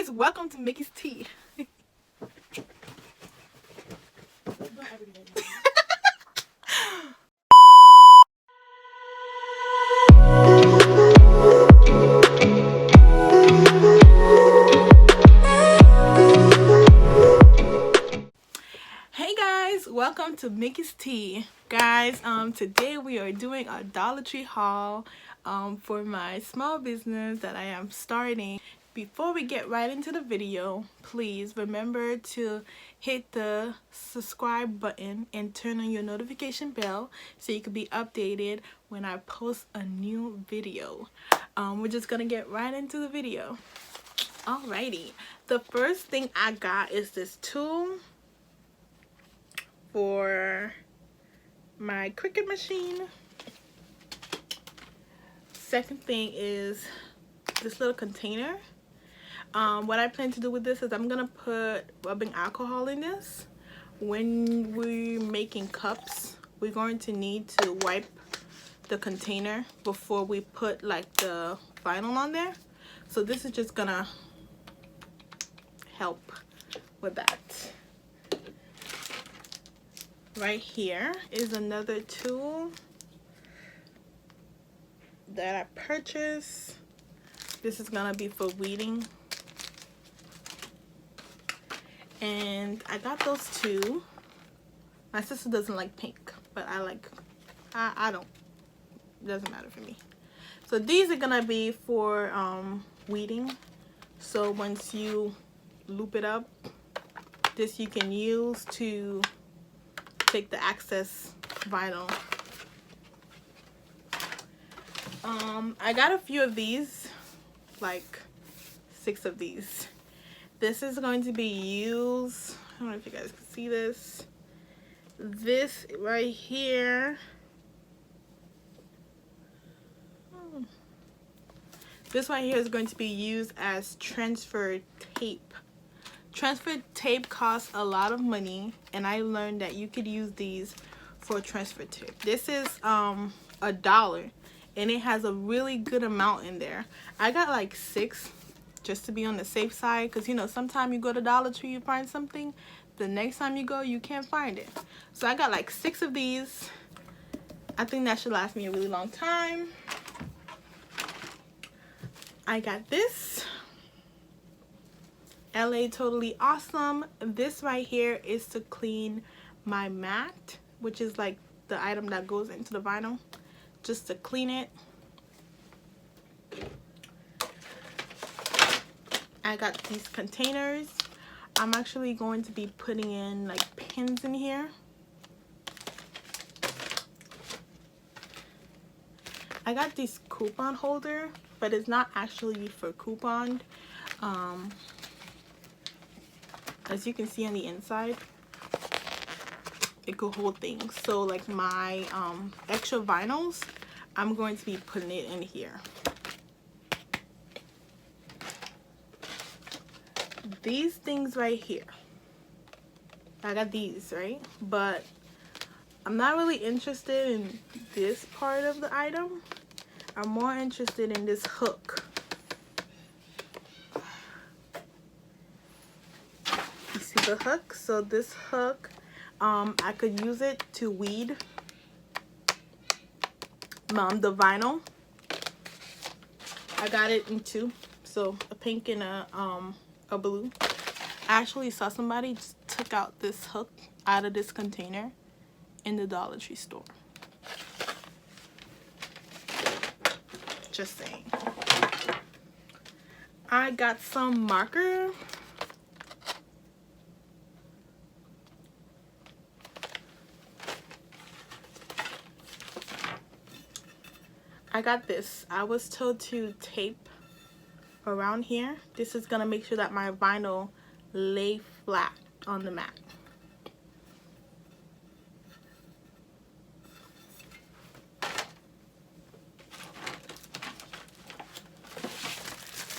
guys, welcome to Mickey's Tea. Hey guys, welcome to Mickey's Tea. Guys, today we are doing a Dollar Tree haul for my small business that I am starting. Before we get right into the video, please remember to hit the subscribe button and turn on your notification bell so you can be updated when I post a new video. We're just gonna get right into the video. Alrighty, the first thing I got is this tool for my cricut machine. Second thing is this little container. What I plan to do with this is I'm gonna put rubbing alcohol in this. When we're making cups, we're going to need to wipe the container before we put like the vinyl on there. So this is just gonna help with that. Right here is another tool that I purchased. This is gonna be for weeding. And I got those two. My sister doesn't like pink, but I don't. It doesn't matter for me. So these are gonna be for weeding. So once you loop it up, this you can use to take the excess vinyl. I got a few of these, like 6 of these. This is going to be used, I don't know if you guys can see this. This right here. This right here is going to be used as transfer tape. Transfer tape costs a lot of money, and I learned that you could use these for transfer tape. This is $1, and it has a really good amount in there. I got like 6 just to be on the safe side, because you know sometimes you go to Dollar Tree, you find something, the next time you go you can't find it. So I got like 6 of these. I think that should last me a really long time. I got this LA Totally Awesome. This right here is to clean my mat, which is like the item that goes into the vinyl, just to clean it. I got these containers. I'm actually going to be putting in like pins in here. I got this coupon holder, but it's not actually for coupon. As you can see on the inside, it could hold things. So like my extra vinyls, I'm going to be putting it in here. These things right here, I got these, right? But I'm not really interested in this part of the item. I'm more interested in this hook. You see the hook? So this hook, I could use it to weed the vinyl. I got it in 2, so a pink and a blue. I actually saw somebody just took out this hook out of this container in the Dollar Tree store. Just saying. I got some marker. I got this. I was told to tape around here. This is gonna make sure that my vinyl lay flat on the mat.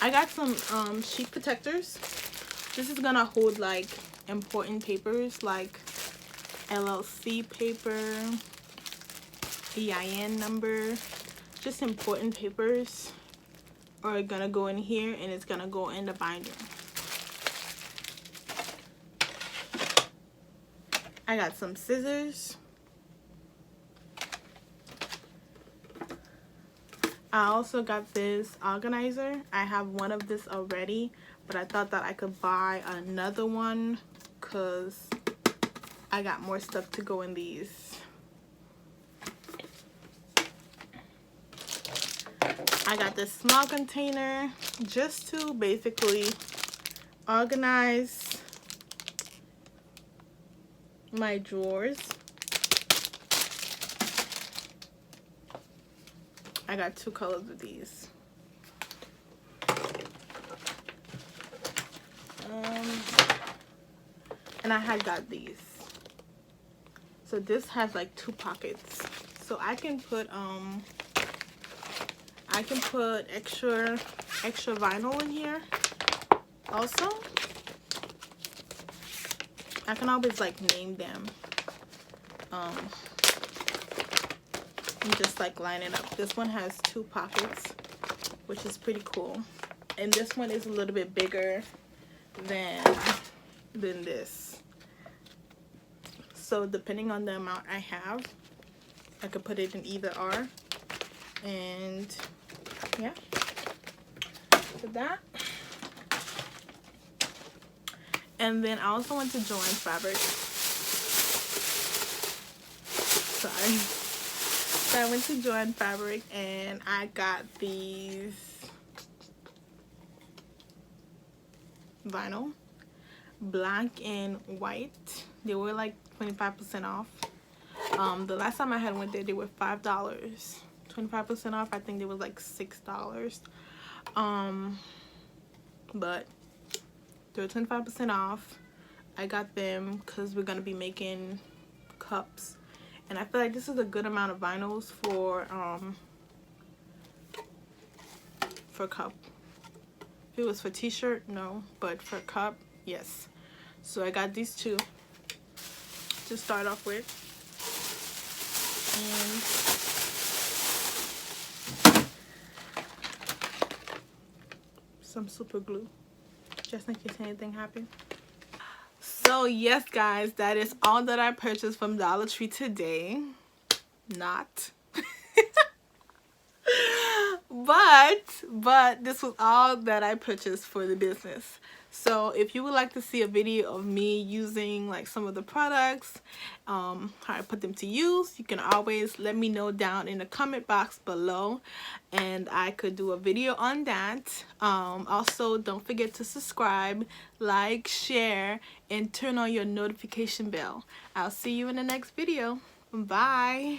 I got some sheet protectors. This is gonna hold like important papers like LLC paper, EIN number, just important papers are gonna go in here, and it's gonna go in the binder. I got some scissors. I also got this organizer. I have one of this already, but I thought that I could buy another one because I got more stuff to go in these. I got this small container just to basically organize my drawers. I got 2 colors of these. And I had got these. So this has like 2 pockets. So I can put extra vinyl in here. Also, I can always like name them. And just like line it up. This one has 2 pockets, which is pretty cool. And this one is a little bit bigger than this. So depending on the amount I have, I could put it in either or. And yeah, so that. And then I also went to Joann Fabric. Sorry. So I went to Joann Fabric and I got these vinyl, black and white. They were like 25% off. The last time I had went there, they were $5. 25% off. I think they was like $6. But they were 25% off. I got them because we're gonna be making cups. And I feel like this is a good amount of vinyls for cup. If it was for t-shirt, no, but for cup, yes. So I got these 2 to start off with. And some super glue, just in case anything happens. So yes guys, that is all that I purchased from Dollar Tree today. Not but this was all that I purchased for the business. So if you would like to see a video of me using like some of the products, how I put them to use, you can always let me know down in the comment box below and I could do a video on that. Also, don't forget to subscribe, like, share, and turn on your notification bell. I'll see you in the next video. Bye.